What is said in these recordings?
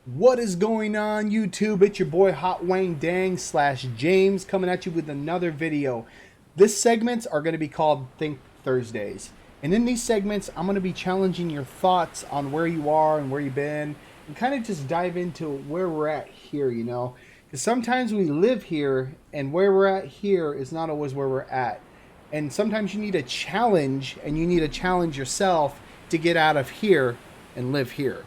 What is going on, YouTube? It's your boy Hot Wang Dang slash James coming at you with another video. This segments are going to be called Think Thursdays. And in these segments, I'm going to be challenging your thoughts on where you are and where you've been and kind of just dive into where we're at here. Because sometimes we live here and where we're at here is not always where we're at. And sometimes you need a challenge and you need to challenge yourself to get out of here and live here.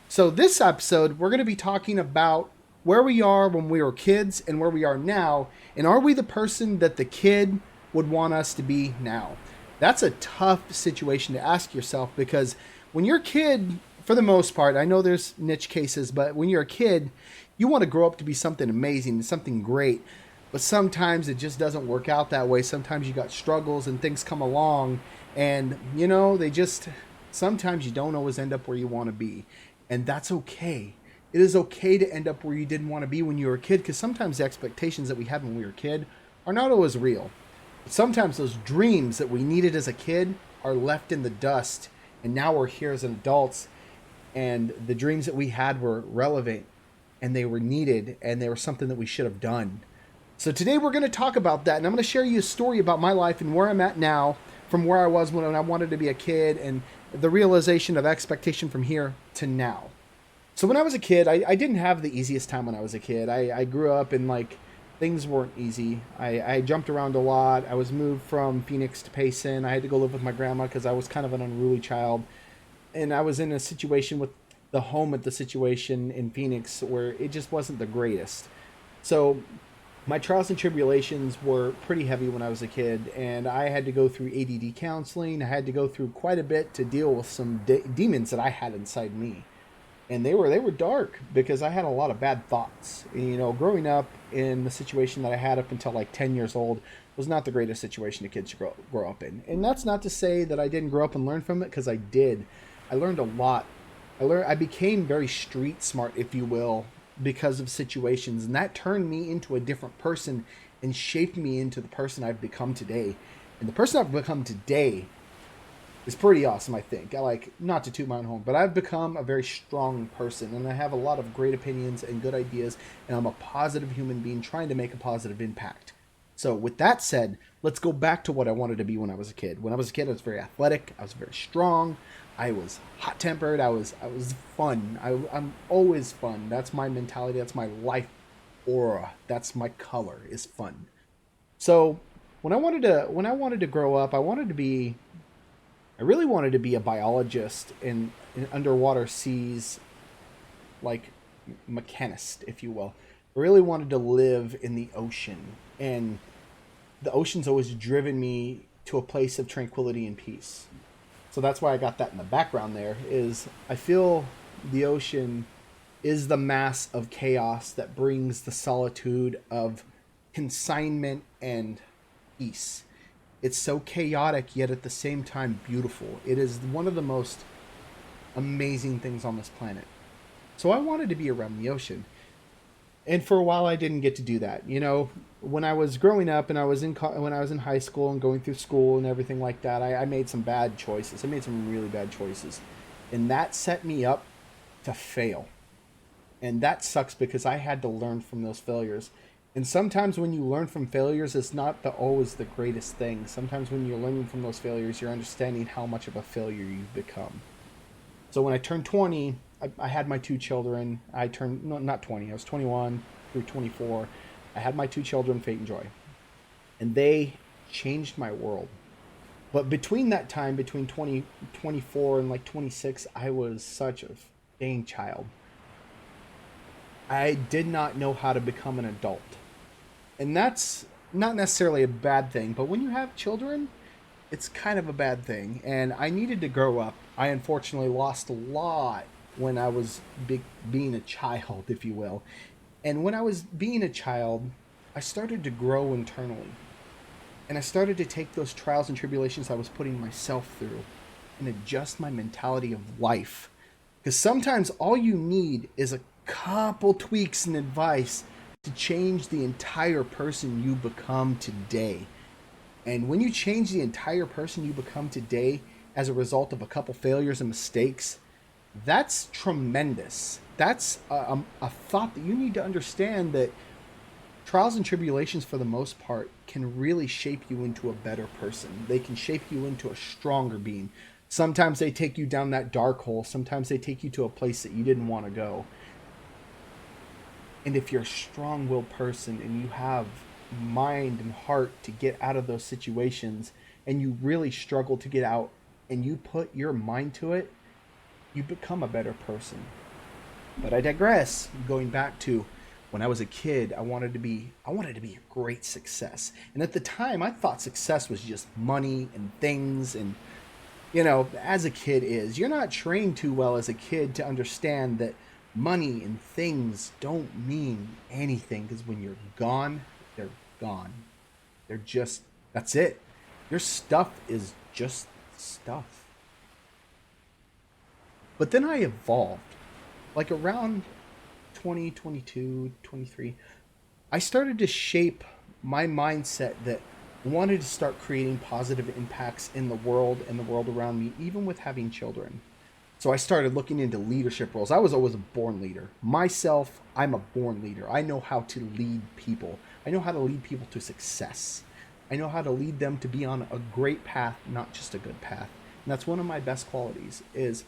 So, this episode, we're going to be talking about where we are when we were kids and where we are now. And are we the person that the kid would want us to be now? That's a tough situation to ask yourself because when you're a kid, for the most part, I know there's niche cases, but when you're a kid, you want to grow up to be something amazing, something great. But sometimes it just doesn't work out that way. Sometimes you got struggles and things come along, and sometimes you don't always end up where you want to be, and that's okay. It is okay to end up where you didn't want to be when you were a kid, because sometimes the expectations that we had when we were a kid are not always real. But sometimes those dreams that we needed as a kid are left in the dust, and now we're here as adults, and the dreams that we had were relevant, and they were needed, and they were something that we should have done. So today we're going to talk about that, and I'm going to share you a story about my life and where I'm at now from where I was when I wanted to be a kid, and the realization of expectation from here to now. So when I was a kid, I didn't have the easiest time when I was a kid. I grew up in things weren't easy. I jumped around a lot. I was moved from Phoenix to Payson. I had to go live with my grandma because I was kind of an unruly child. And I was in a situation with the home at the situation in Phoenix where it just wasn't the greatest. So my trials and tribulations were pretty heavy when I was a kid, and I had to go through ADD counseling. I had to go through quite a bit to deal with some demons that I had inside me, and they were dark because I had a lot of bad thoughts. Growing up in the situation that I had up until like 10 years old was not the greatest situation a kid should grow up in. And that's not to say that I didn't grow up and learn from it, because I did. I learned a lot. I became very street smart, if you will, because of situations, and that turned me into a different person and shaped me into the person I've become today. And the person I've become today is pretty awesome, I think. I like, not to toot my own horn, but I've become a very strong person, and I have a lot of great opinions and good ideas, and I'm a positive human being trying to make a positive impact. So, with that said, let's go back to what I wanted to be when I was a kid. When I was a kid, I was very athletic. I was very strong. I was hot tempered. I was fun. I'm always fun. That's my mentality. That's my life aura. That's my color, is fun. So when I wanted to grow up, I really wanted to be a biologist in underwater seas, like mechanist, if you will. I really wanted to live in the ocean, and the ocean's always driven me to a place of tranquility and peace. So that's why I got that in the background there. Is I feel the ocean is the mass of chaos that brings the solitude of consignment and peace. It's so chaotic, yet at the same time beautiful. It is one of the most amazing things on this planet. So I wanted to be around the ocean. And for a while, I didn't get to do that. When I was growing up and when I was in high school and going through school and everything like that, I made some bad choices. I made some really bad choices, and that set me up to fail. And that sucks because I had to learn from those failures. And sometimes when you learn from failures, it's not always the greatest thing. Sometimes when you're learning from those failures, you're understanding how much of a failure you've become. So when I turned 20, I had my two children. I turned, no, not 20, I was 21 through 24. I had my two children, Fate and Joy, and they changed my world. But between that time, between 24 and like 26, I was such a dang child. I did not know how to become an adult. And that's not necessarily a bad thing, but when you have children, it's kind of a bad thing. And I needed to grow up. I unfortunately lost a lot when I was being a child, if you will. And when I was being a child, I started to grow internally. And I started to take those trials and tribulations I was putting myself through and adjust my mentality of life. Because sometimes all you need is a couple tweaks and advice to change the entire person you become today. And when you change the entire person you become today as a result of a couple failures and mistakes, that's tremendous. that's a thought that you need to understand, that trials and tribulations for the most part can really shape you into a better person. They can shape you into a stronger being. Sometimes they take you down that dark hole. Sometimes they take you to a place that you didn't want to go. And if you're a strong-willed person and you have mind and heart to get out of those situations, and you really struggle to get out and you put your mind to it, you become a better person. But I digress. Going back to when I was a kid, I wanted to be a great success. And at the time, I thought success was just money and things. And as a kid you're not trained too well as a kid to understand that money and things don't mean anything, because when you're gone, they're gone. They're just, that's it. Your stuff is just stuff. But then I evolved. Like around 2022, 23, I started to shape my mindset that I wanted to start creating positive impacts in the world and the world around me, even with having children. So I started looking into leadership roles. I was always a born leader. Myself, I'm a born leader. I know how to lead people. I know how to lead people to success. I know how to lead them to be on a great path, not just a good path. And that's one of my best qualities, is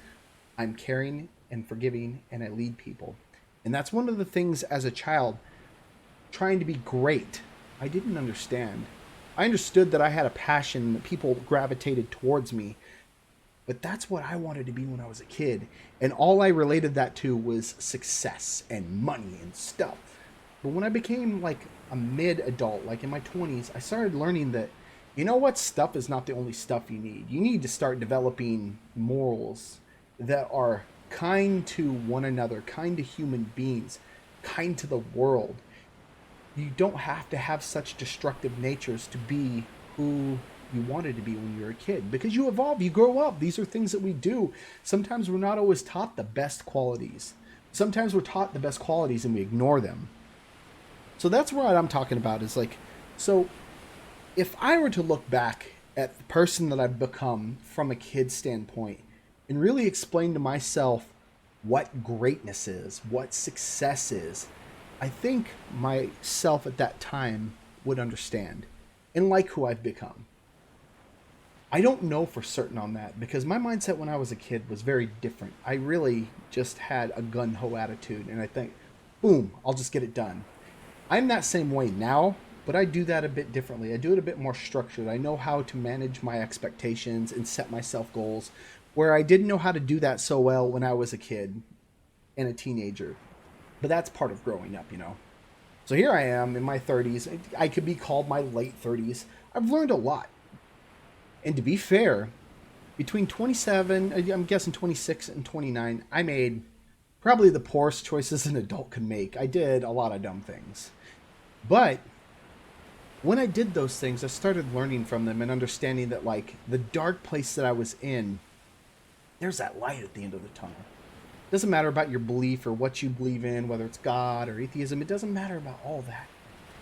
I'm caring and forgiving, and I lead people. And that's one of the things as a child, trying to be great, I didn't understand. I understood that I had a passion, that people gravitated towards me, but that's what I wanted to be when I was a kid. And all I related that to was success and money and stuff. But when I became like a mid-adult, like in my 20s, I started learning that, stuff is not the only stuff you need. You need to start developing morals that are kind to one another, kind to human beings, kind to the world. You don't have to have such destructive natures to be who you wanted to be when you were a kid, because you evolve, you grow up. These are things that we do. Sometimes we're not always taught the best qualities. Sometimes we're taught the best qualities and we ignore them. So that's what I'm talking about, is like, so if I were to look back at the person that I've become from a kid standpoint and really explain to myself what greatness is, what success is, I think myself at that time would understand and like who I've become. I don't know for certain on that, because my mindset when I was a kid was very different. I really just had a gun-ho attitude, and I think, boom, I'll just get it done. I'm that same way now, but I do that a bit differently. I do it a bit more structured. I know how to manage my expectations and set myself goals, where I didn't know how to do that so well when I was a kid and a teenager. But that's part of growing up, So here I am in my 30s. I could be called my late 30s. I've learned a lot. And to be fair, between 27, I'm guessing 26 and 29, I made probably the poorest choices an adult could make. I did a lot of dumb things. But when I did those things, I started learning from them and understanding that, like, the dark place that I was in, there's that light at the end of the tunnel. It doesn't matter about your belief or what you believe in, whether it's God or atheism. It doesn't matter about all that.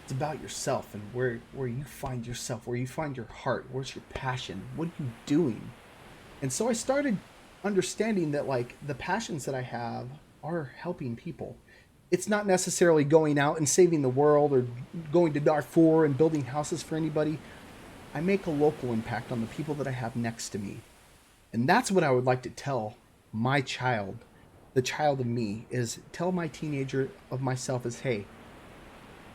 It's about yourself and where you find yourself, where you find your heart, where's your passion, what are you doing? And so I started understanding that, like, the passions that I have are helping people. It's not necessarily going out and saving the world or going to Darfur and building houses for anybody. I make a local impact on the people that I have next to me. And that's what I would like to tell my child, the child of me, is tell my teenager of myself is, hey,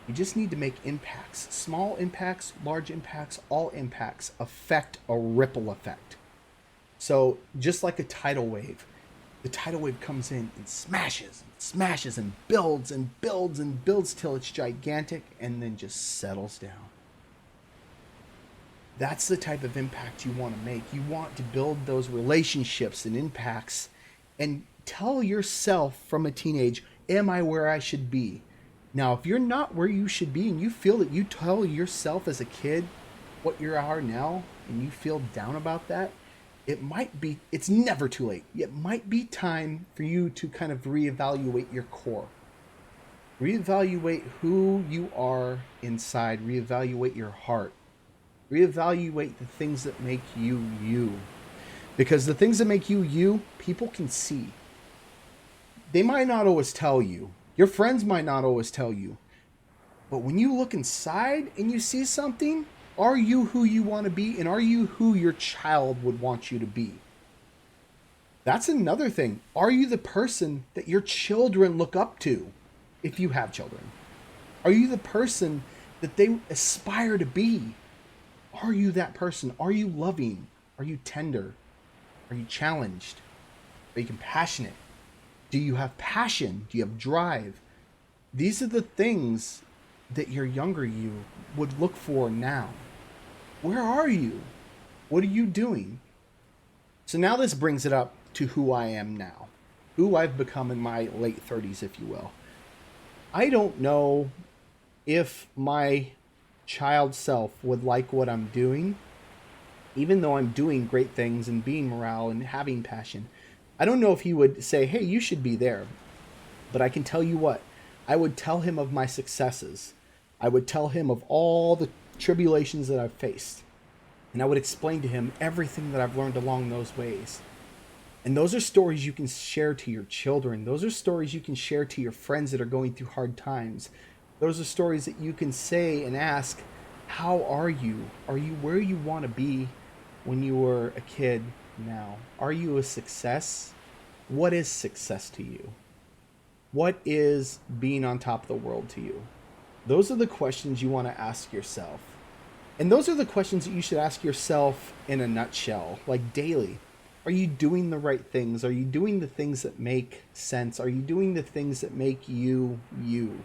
you just need to make impacts. Small impacts, large impacts, all impacts affect a ripple effect. So just like a tidal wave, the tidal wave comes in and smashes and builds and builds and builds till it's gigantic and then just settles down. That's the type of impact you want to make. You want to build those relationships and impacts and tell yourself from a teenage, am I where I should be? Now, if you're not where you should be and you feel that you tell yourself as a kid what you are now and you feel down about that, it's never too late. It might be time for you to kind of reevaluate your core. Reevaluate who you are inside. Reevaluate your heart. Reevaluate the things that make you you. Because the things that make you you, people can see. They might not always tell you. Your friends might not always tell you. But when you look inside and you see something, are you who you want to be? And are you who your child would want you to be? That's another thing. Are you the person that your children look up to if you have children? Are you the person that they aspire to be? Are you that person? Are you loving? Are you tender? Are you challenged? Are you compassionate? Do you have passion? Do you have drive? These are the things that your younger you would look for now. Where are you? What are you doing? So now this brings it up to who I am now, who I've become in my late 30s, if you will. I don't know if my child self would like what I'm doing, even though I'm doing great things and being morale and having passion. I don't know if he would say, hey, you should be there. But I can tell you what, I would tell him of my successes. I would tell him of all the tribulations that I've faced. And I would explain to him everything that I've learned along those ways. And those are stories you can share to your children. Those are stories you can share to your friends that are going through hard times. Those are stories that you can say and ask, how are you? Are you where you want to be when you were a kid now? Are you a success? What is success to you? What is being on top of the world to you? Those are the questions you want to ask yourself. And those are the questions that you should ask yourself in a nutshell, like daily. Are you doing the right things? Are you doing the things that make sense? Are you doing the things that make you, you?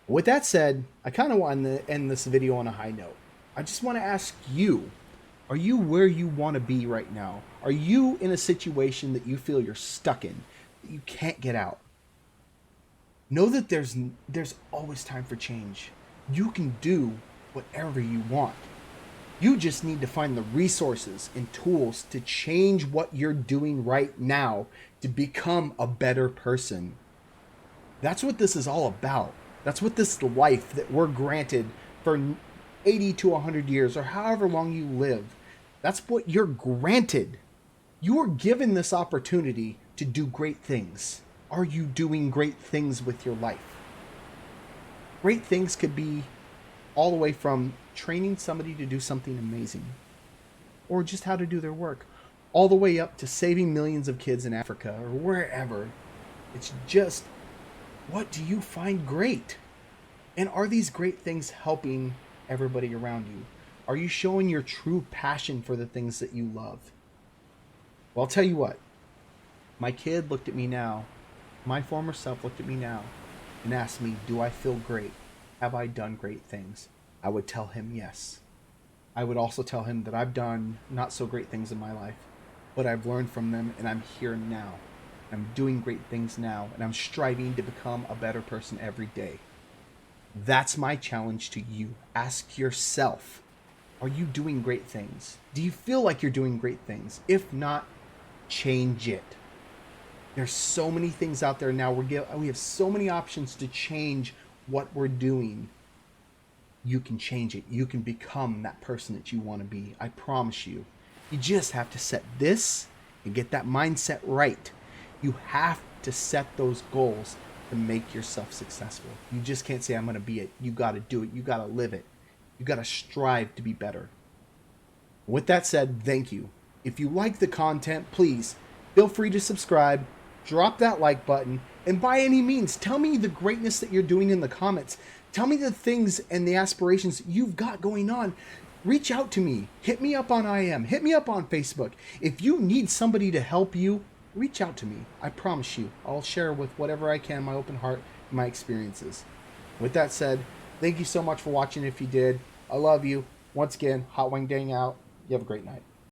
With that said, I kind of want to end this video on a high note. I just want to ask you, are you where you want to be right now? Are you in a situation that you feel you're stuck in, that you can't get out? Know that there's always time for change. You can do whatever you want. You just need to find the resources and tools to change what you're doing right now to become a better person. That's what this is all about. That's what this life that we're granted for 80 to 100 years or however long you live, that's what you're granted. You are given this opportunity to do great things. Are you doing great things with your life? Great things could be all the way from training somebody to do something amazing or just how to do their work, all the way up to saving millions of kids in Africa or wherever. It's just, what do you find great? And are these great things helping everybody around you? Are you showing your true passion for the things that you love? Well, I'll tell you what, my kid looked at me now, my former self looked at me now and asked me, do I feel great? Have I done great things? I would tell him yes. I would also tell him that I've done not so great things in my life, but I've learned from them and I'm here now. I'm doing great things now and I'm striving to become a better person every day. That's my challenge to you. Ask yourself, are you doing great things? Do you feel like you're doing great things? If not, change it. There's so many things out there now. We have so many options to change what we're doing. You can change it. You can become that person that you want to be. I promise you. You just have to set this and get that mindset right. You have to set those goals to make yourself successful. You just can't say, I'm going to be it. You got to do it. You got to live it. You got to strive to be better. With that said, thank you. If you like the content, please feel free to subscribe, drop that like button, and by any means, tell me the greatness that you're doing in the comments. Tell me the things and the aspirations you've got going on. Reach out to me. Hit me up on IM. Hit me up on Facebook. If you need somebody to help you, reach out to me. I promise you, I'll share with whatever I can, my open heart, my experiences. With that said, thank you so much for watching if you did. I love you. Once again, Hot Wang Dang out. You have a great night.